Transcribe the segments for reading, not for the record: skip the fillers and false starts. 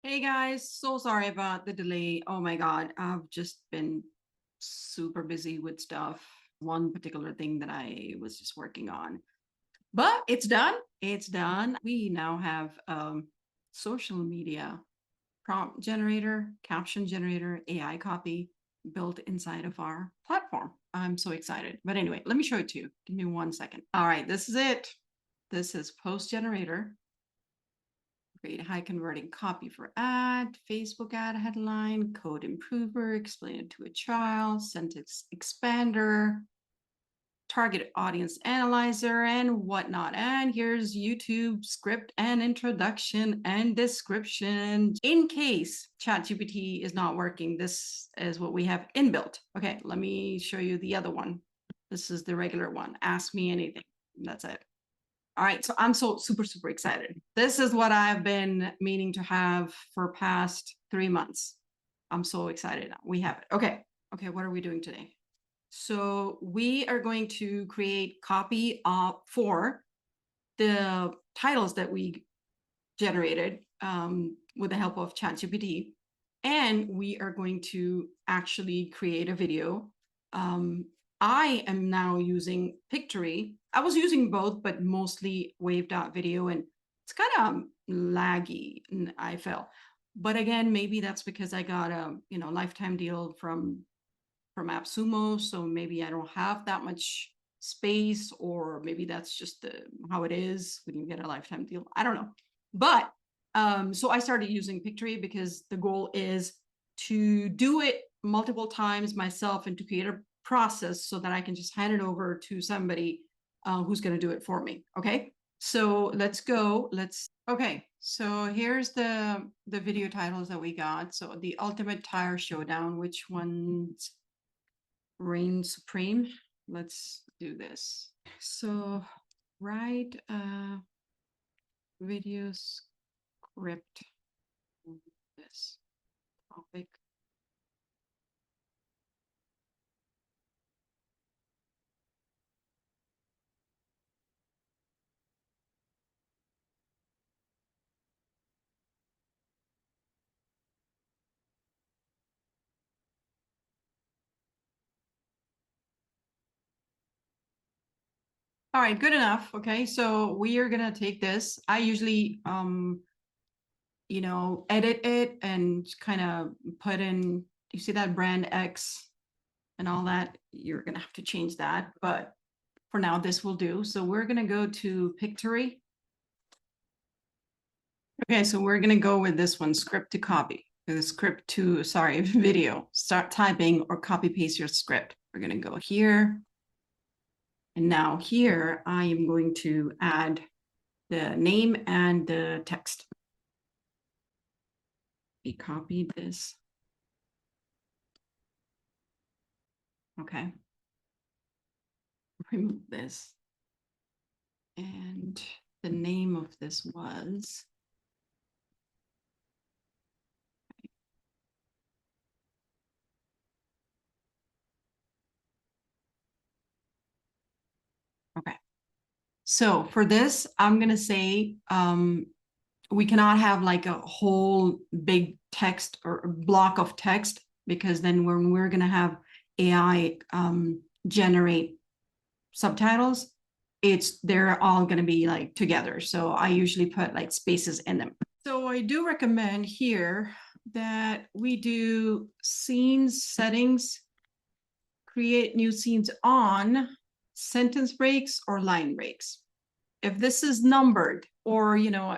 Hey guys, so sorry about the delay. Oh my God, I've just been super busy with stuff. One particular thing that I was just working on, but it's done. It's done. We now have social media prompt generator, caption generator, AI copy built inside of our platform. I'm so excited. But anyway, let me show it to you. Give me 1 second. All right, this is it. This is post generator. Create high converting copy for ad, Facebook ad headline, code improver, explain it to a child, sentence expander, target audience analyzer, and whatnot. And here's YouTube script and introduction and description. In case ChatGPT is not working, this is what we have inbuilt. Okay, let me show you the other one. This is the regular one. Ask me anything. That's it. All right, so I'm so super excited. This is what I've been meaning to have for past 3 months. I'm so excited now. We have it. Okay, what are we doing today? So we are going to create copy for the titles that we generated with the help of ChatGPT. And we are going to actually create a video. I am now using Pictory. I was using both, but mostly wave.video, and it's kind of laggy, and I felt. But again, maybe that's because I got a lifetime deal from AppSumo, so maybe I don't have that much space, or maybe that's just how it is when you get a lifetime deal. I don't know. But so I started using Pictory because the goal is to do it multiple times myself and to create a process so that I can just hand it over to somebody who's going to do it for me. Okay, so let's go. Okay, so here's the video titles that we got. So the Ultimate Tire Showdown, which one's reign supreme? Let's do this. So write a video script on this topic. All right, good enough. Okay, so we are gonna take this. I usually edit it and kind of put in, you see that brand X and all that? You're gonna have to change that, but for now this will do. So we're gonna go to Pictory. Okay, so we're gonna go with this one, script to copy. The script to, sorry, video. Start typing or copy paste your script. We're gonna go here. And now here, I am going to add the name and the text. We copied this. Okay. Remove this. And the name of this was, okay. So for this, I'm gonna say we cannot have like a whole big text or block of text, because then when we're gonna have AI generate subtitles, they're all gonna be like together. So I usually put like spaces in them. So I do recommend here that we do scenes settings, create new scenes on sentence breaks or line breaks. If this is numbered or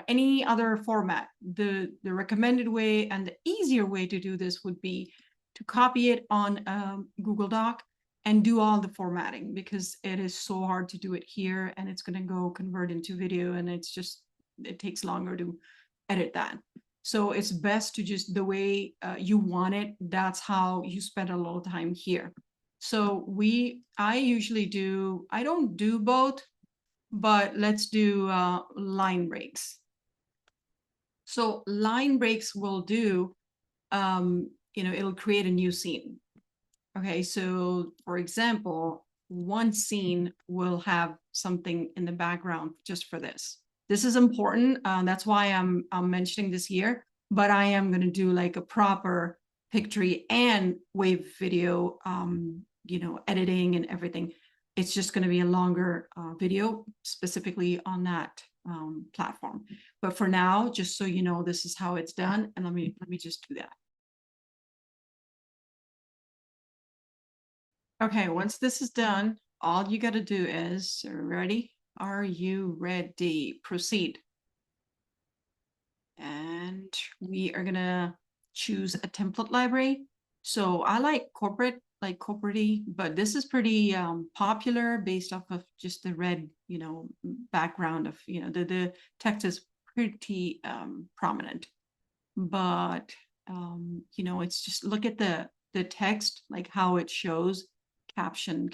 any other format, the recommended way and the easier way to do this would be to copy it on Google Doc and do all the formatting, because it is so hard to do it here, and it's going to go convert into video, and it takes longer to edit that. So it's best to just the way you want it. That's how you spend a little time here. So I usually do, I don't do both, but let's do line breaks. So line breaks will do, it'll create a new scene. Okay, so for example, one scene will have something in the background just for this. This is important. That's why I'm mentioning this here. but I am going to do like a proper picture and wave video, editing and everything. It's just going to be a longer video specifically on that platform. But for now, just so you know, this is how it's done. And let me just do that. Okay, once this is done, all you got to do is, ready? Are you ready? Proceed. And we are gonna choose a template library. So I like corporate, but this is pretty popular based off of just the red, background of, the text is pretty prominent. But it's just look at the text, like how it shows caption.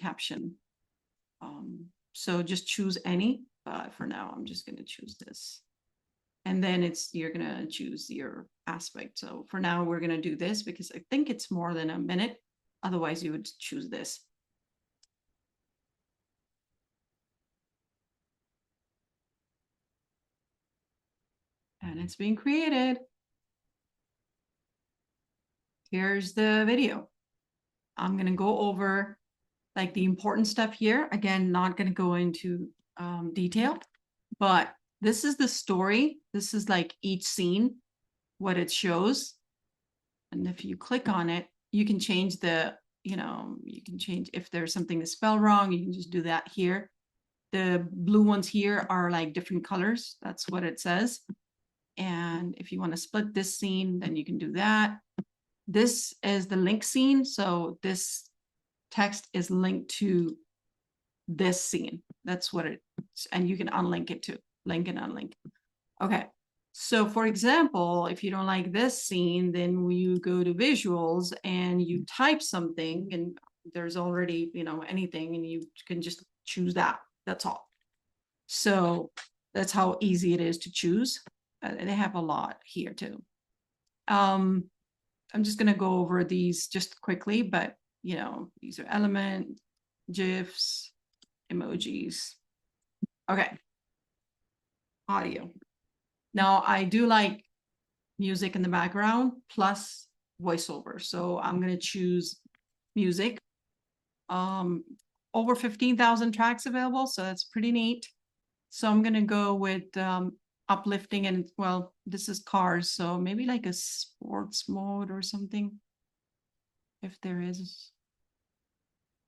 So just choose any, but for now, I'm just gonna choose this. And then you're gonna choose your aspect. So for now, we're gonna do this because I think it's more than a minute. Otherwise, you would choose this. And it's being created. Here's the video. I'm gonna go over like the important stuff here. Again, not gonna go into detail, but this is the story. This is like each scene, what it shows. And if you click on it, you can change you can change if there's something that's spelled wrong, you can just do that here. The blue ones here are like different colors. That's what it says. And if you want to split this scene, then you can do that. This is the link scene. So this text is linked to this scene. That's what and you can unlink it too. Link and unlink. Okay. So for example, if you don't like this scene, then you go to visuals and you type something and there's already, anything and you can just choose that. That's all. So that's how easy it is to choose. They have a lot here too. I'm just going to go over these just quickly, but these are element, GIFs, emojis. Okay. Audio. Now I do like music in the background plus voiceover. So I'm going to choose music. Over 15,000 tracks available. So that's pretty neat. So I'm going to go with uplifting and well, this is cars. So maybe like a sports mode or something. If there is.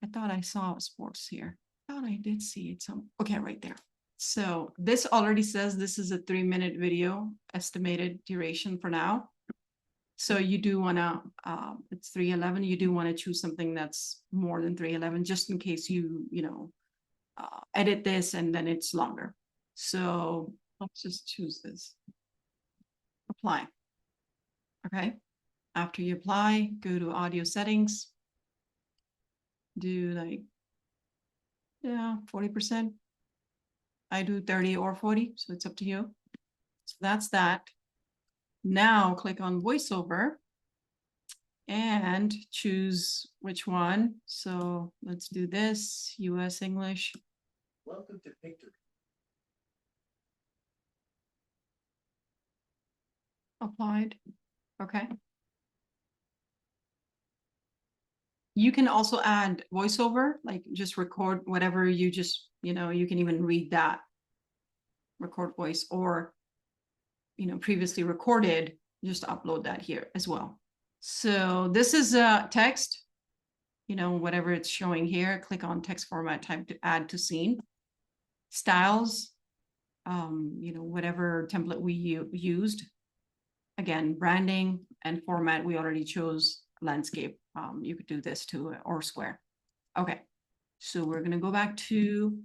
I thought I saw sports here. I thought I did see it. Okay, right there. So this already says this is a 3-minute video, estimated duration for now. So you do want to, it's 3:11. You do want to choose something that's more than 3:11, just in case you edit this and then it's longer. So let's just choose this. Apply. Okay. After you apply, go to audio settings. Do like, 40%. I do 30 or 40, so it's up to you. So that's that. Now click on voiceover and choose which one. So let's do this, US English. Welcome to Victory. Applied. Okay. You can also add voiceover, like just record whatever you just, you can even read that. Record voice or, previously recorded, just upload that here as well. So this is text, whatever it's showing here, click on text format type to add to scene. Styles, whatever template we used. Again, branding and format, we already chose landscape. You could do this too, or square. Okay, so we're going to go back to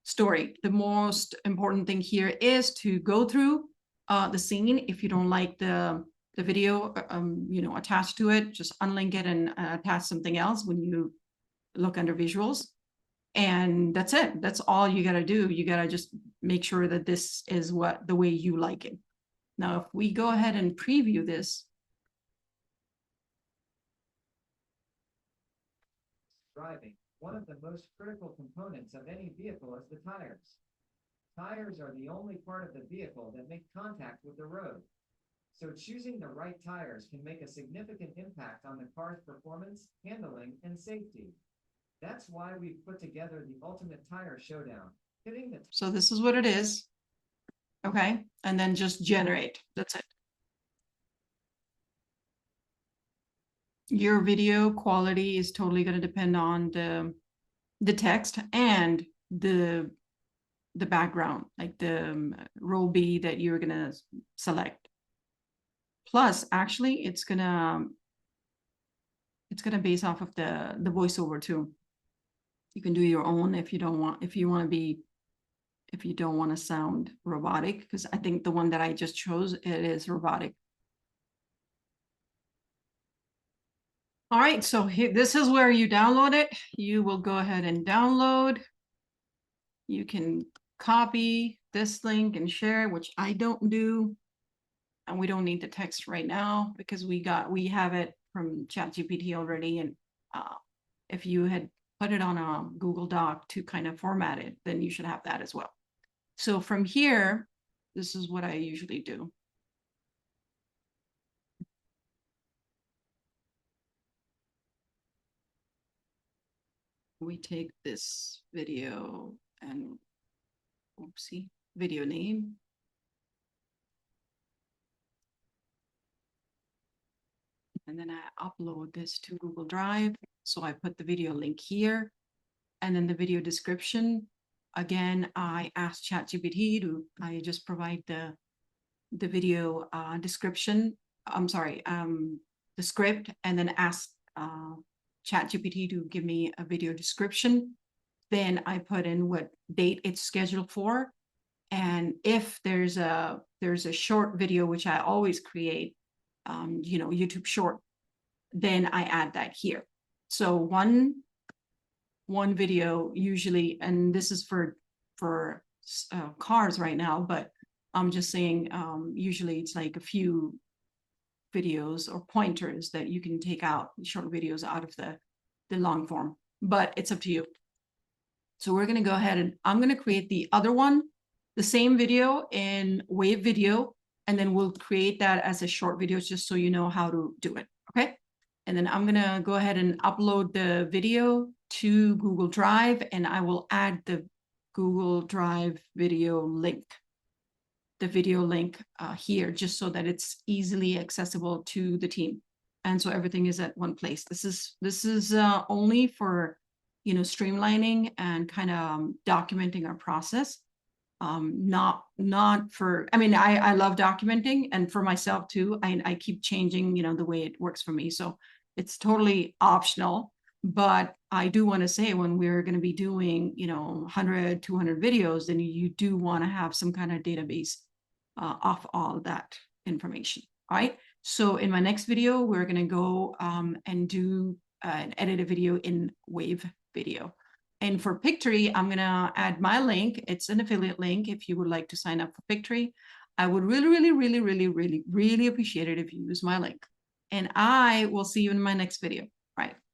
story. The most important thing here is to go through the scene. If you don't like the video, attached to it, just unlink it and attach something else when you look under visuals. And that's it. That's all you got to do. You got to just make sure that this is the way you like it. Now, if we go ahead and preview this. Driving, one of the most critical components of any vehicle is the tires. Tires are the only part of the vehicle that make contact with the road. So choosing the right tires can make a significant impact on the car's performance, handling, and safety. That's why we've put together the Ultimate Tire Showdown, pitting the So this is what it is. Okay. And then just generate. That's it. Your video quality is totally going to depend on the text and the background, like the row B that you're going to select. Plus, actually, it's gonna base off of the voiceover too. You can do your own if you don't want to sound robotic, because I think the one that I just chose, it is robotic. All right, so here, this is where you download it. You will go ahead and download. You can copy this link and share it, which I don't do. And we don't need the text right now because we have it from ChatGPT already. And if you had put it on a Google Doc to kind of format it, then you should have that as well. So from here, this is what I usually do. We take this video and oopsie, video name. And then I upload this to Google Drive. So I put the video link here and then the video description. Again, I asked ChatGPT I just provide the video description. I'm sorry, the script, and then ask ChatGPT to give me a video description. Then I put in what date it's scheduled for. And if there's a short video, which I always create, YouTube short, then I add that here. So one video usually, and this is for cars right now, but I'm just saying, usually it's like a few videos or pointers that you can take out, short videos out of the long form, but it's up to you. So we're going to go ahead and I'm going to create the other one, the same video in Wave Video, and then we'll create that as a short video just so you know how to do it. Okay. And then I'm going to go ahead and upload the video to Google Drive, and I will add the Google Drive video link, here, just so that it's easily accessible to the team. And so everything is at one place. This is only for, streamlining and kind of documenting our process. Not for, I love documenting, and for myself too. I keep changing, the way it works for me. So it's totally optional, but I do want to say when we're going to be doing, 100, 200 videos, then you do want to have some kind of database of all that information. All right. So in my next video, we're going to go and do and edit a video in Wave Video. And for Pictory, I'm going to add my link. It's an affiliate link. If you would like to sign up for Pictory, I would really, really, really, really, really, really appreciate it if you use my link. And I will see you in my next video. Right.